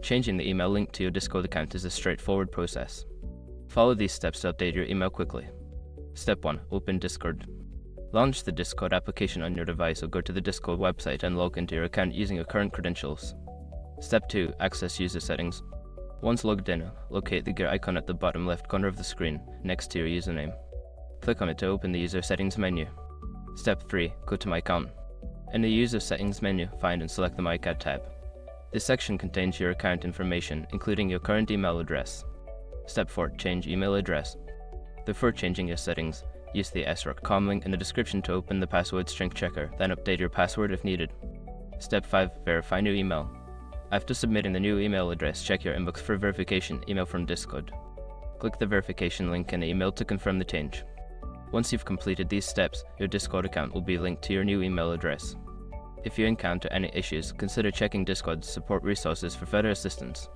Changing the email link to your Discord account is a straightforward process. Follow these steps to update your email quickly. Step 1. Open Discord. Launch the Discord application on your device or go to the Discord website and log into your account using your current credentials. Step 2. Access user settings. Once logged in, locate the gear icon at the bottom left corner of the screen, next to your username. Click on it to open the user settings menu. Step 3. Go to My Account. In the user settings menu, find and select the My Account tab. This section contains your account information, including your current email address. Step 4. Change email address. Before changing your settings, use the srock.com link in the description to open the password strength checker, then update your password if needed. Step 5. Verify new email. After submitting the new email address, check your inbox for verification email from Discord. Click the verification link in the email to confirm the change. Once you've completed these steps, your Discord account will be linked to your new email address. If you encounter any issues, consider checking Discord's support resources for further assistance.